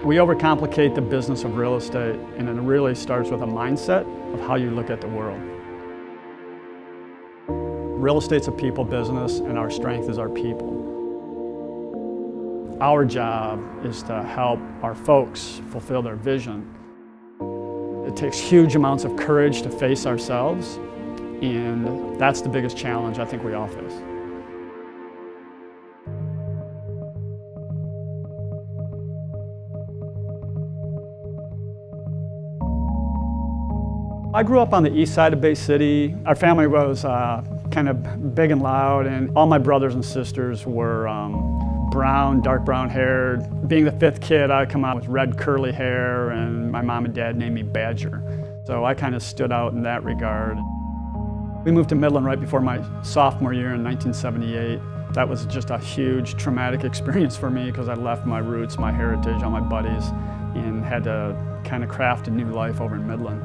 We overcomplicate the business of real estate, and it really starts with a mindset of how you look at the world. Real estate's a people business, and our strength is our people. Our job is to help our folks fulfill their vision. It takes huge amounts of courage to face ourselves, and that's the biggest challenge I think we all face. I grew up on the east side of Bay City. Our family was kind of big and loud, and all my brothers and sisters were brown, dark brown haired. Being the fifth kid, I come out with red curly hair, and my mom and dad named me Badger. So I kind of stood out in that regard. We moved to Midland right before my sophomore year in 1978. That was just a huge traumatic experience for me because I left my roots, my heritage, all my buddies, and had to kind of craft a new life over in Midland.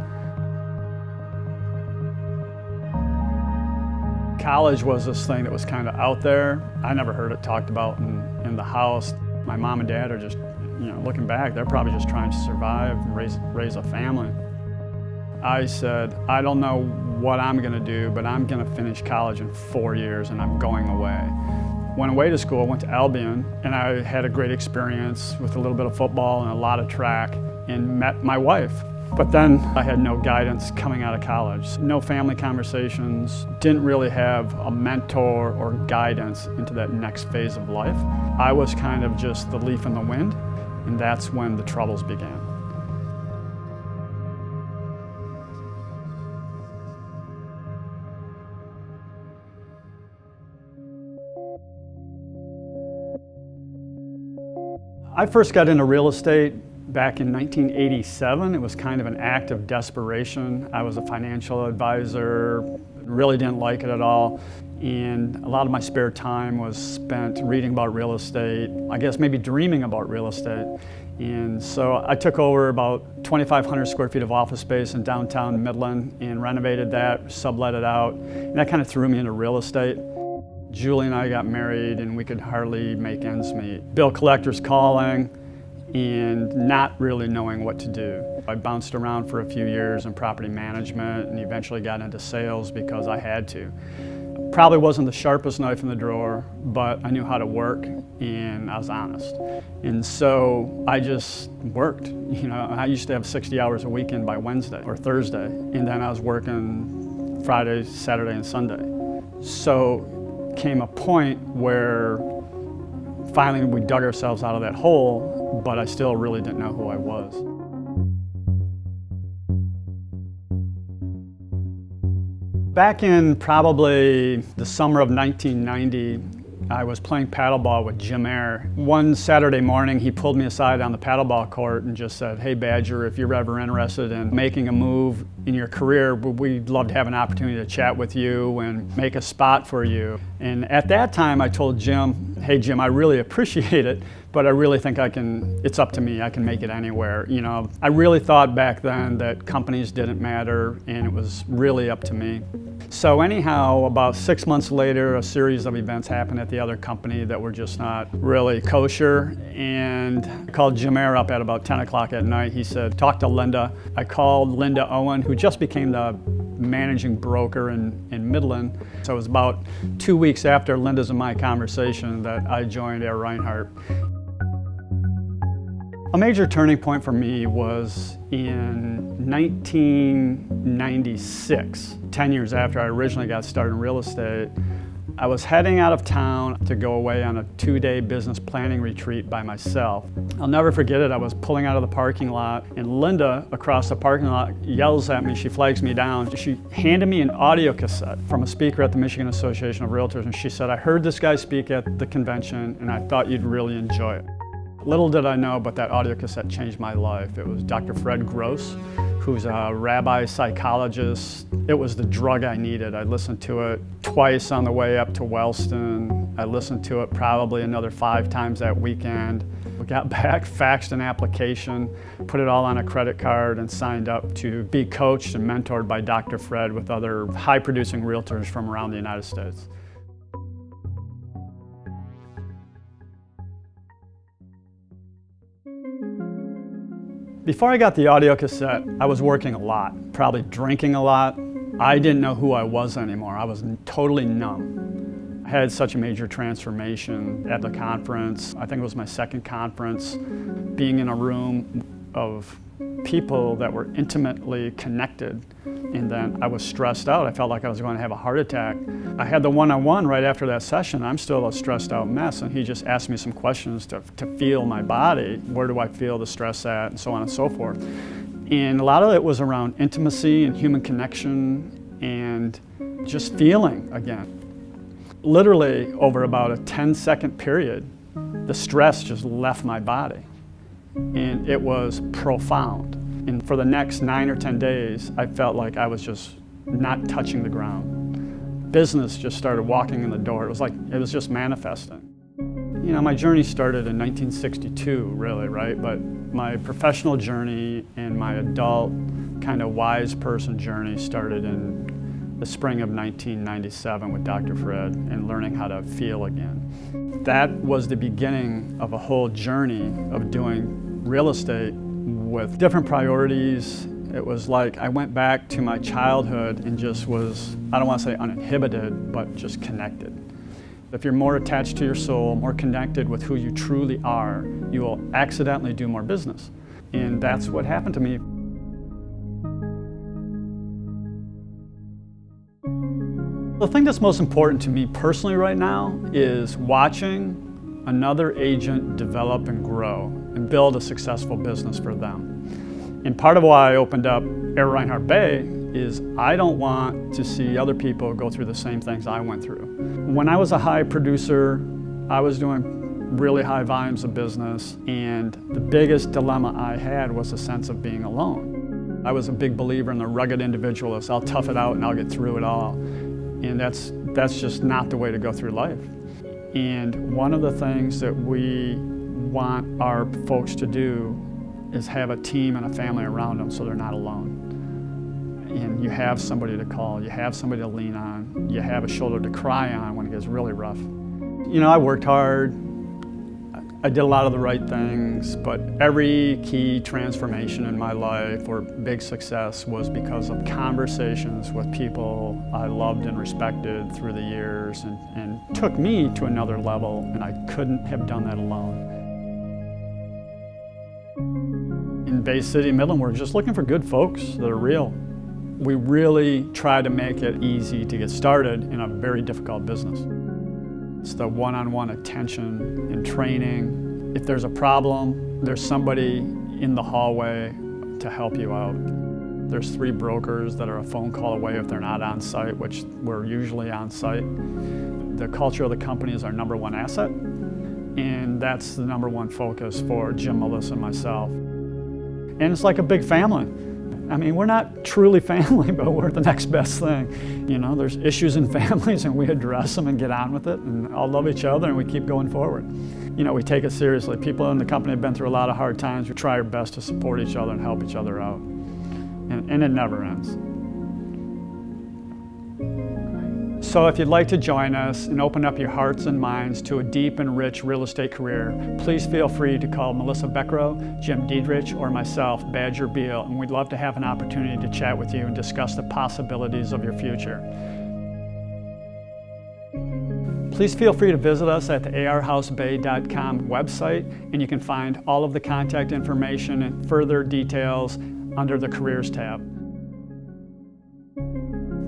College was this thing that was kind of out there. I never heard it talked about in the house. My mom and dad are just, looking back, they're probably just trying to survive, raise a family. I said, I don't know what I'm gonna do, but I'm gonna finish college in 4 years and I'm going away. Went away to school, went to Albion, and I had a great experience with a little bit of football and a lot of track, and met my wife. But then I had no guidance coming out of college. No family conversations, didn't really have a mentor or guidance into that next phase of life. I was kind of just the leaf in the wind, and that's when the troubles began. I first got into real estate back in 1987. It was kind of an act of desperation. I was a financial advisor, really didn't like it at all. And a lot of my spare time was spent reading about real estate, I guess maybe dreaming about real estate. And so I took over about 2,500 square feet of office space in downtown Midland and renovated that, sublet it out. And that kind of threw me into real estate. Julie and I got married and we could hardly make ends meet. Bill collectors calling, and not really knowing what to do. I bounced around for a few years in property management and eventually got into sales because I had to. Probably wasn't the sharpest knife in the drawer, but I knew how to work and I was honest. And so I just worked. I used to have 60 hours a weekend by Wednesday or Thursday, and then I was working Friday, Saturday, and Sunday. So came a point where finally we dug ourselves out of that hole, but I still really didn't know who I was. Back in probably the summer of 1990, I was playing paddleball with Jim Ayre. One Saturday morning, he pulled me aside on the paddleball court and just said, "Hey Badger, if you're ever interested in making a move in your career, we'd love to have an opportunity to chat with you and make a spot for you." And at that time, I told Jim, "Hey Jim, I really appreciate it, but I really think it's up to me, I can make it anywhere." I really thought back then that companies didn't matter and it was really up to me. So anyhow, about 6 months later, a series of events happened at the other company that were just not really kosher, and I called Jim Ayre up at about 10 o'clock at night. He said, "Talk to Linda." I called Linda Owen, who just became the managing broker in Midland. So it was about 2 weeks after Linda's and my conversation that I joined Ayre Rhinehart. A major turning point for me was in 1996, 10 years after I originally got started in real estate. I was heading out of town to go away on a 2-day business planning retreat by myself. I'll never forget it. I was pulling out of the parking lot, and Linda across the parking lot yells at me. She flags me down. She handed me an audio cassette from a speaker at the Michigan Association of Realtors, and she said, "I heard this guy speak at the convention, and I thought you'd really enjoy it." Little did I know, but that audio cassette changed my life. It was Dr. Fred Gross, who's a rabbi psychologist. It was the drug I needed. I listened to it twice on the way up to Wellston. I listened to it probably another 5 times that weekend. We got back, faxed an application, put it all on a credit card, and signed up to be coached and mentored by Dr. Fred with other high-producing realtors from around the United States. Before I got the audio cassette, I was working a lot, probably drinking a lot. I didn't know who I was anymore. I was totally numb. I had such a major transformation at the conference. I think it was my second conference, being in a room of people that were intimately connected, and then I was stressed out. I felt like I was going to have a heart attack. I had the one-on-one right after that session. I'm still a stressed out mess, and he just asked me some questions to feel my body. Where do I feel the stress at, and so on and so forth. And a lot of it was around intimacy and human connection and just feeling again. Literally over about a 10-second period, the stress just left my body. And it was profound. And for the next 9 or 10 days, I felt like I was just not touching the ground. Business just started walking in the door. It was like, it was just manifesting. You know, my journey started in 1962, really, right? But my professional journey and my adult kind of wise person journey started in the spring of 1997 with Dr. Fred and learning how to feel again. That was the beginning of a whole journey of doing real estate with different priorities. It was like I went back to my childhood and just was, I don't want to say uninhibited, but just connected. If you're more attached to your soul, more connected with who you truly are, you will accidentally do more business. And that's what happened to me. The thing that's most important to me personally right now is watching another agent develop and grow and build a successful business for them. And part of why I opened up Ayre Rhinehart Bay is I don't want to see other people go through the same things I went through. When I was a high producer, I was doing really high volumes of business, and the biggest dilemma I had was a sense of being alone. I was a big believer in the rugged individualist. I'll tough it out and I'll get through it all. And that's just not the way to go through life. And one of the things that we want our folks to do is have a team and a family around them so they're not alone. And you have somebody to call, you have somebody to lean on, you have a shoulder to cry on when it gets really rough. You know, I worked hard, I did a lot of the right things, but every key transformation in my life or big success was because of conversations with people I loved and respected through the years and took me to another level, and I couldn't have done that alone. In Bay City, Midland, we're just looking for good folks that are real. We really try to make it easy to get started in a very difficult business. It's the one-on-one attention and training. If there's a problem, there's somebody in the hallway to help you out. There's 3 brokers that are a phone call away if they're not on site, which we're usually on site. The culture of the company is our #1 asset, and that's the #1 focus for Jim, Melissa, and myself. And it's like a big family. I mean, we're not truly family, but we're the next best thing. You know, there's issues in families and we address them and get on with it and all love each other and we keep going forward. You know, we take it seriously. People in the company have been through a lot of hard times. We try our best to support each other and help each other out. And it never ends. So if you'd like to join us and open up your hearts and minds to a deep and rich real estate career, please feel free to call Melissa Beckrow, Jim Diedrich, or myself, Badger Beall, and we'd love to have an opportunity to chat with you and discuss the possibilities of your future. Please feel free to visit us at the ARHouseBay.com website, and you can find all of the contact information and further details under the Careers tab.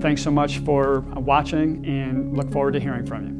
Thanks so much for watching and look forward to hearing from you.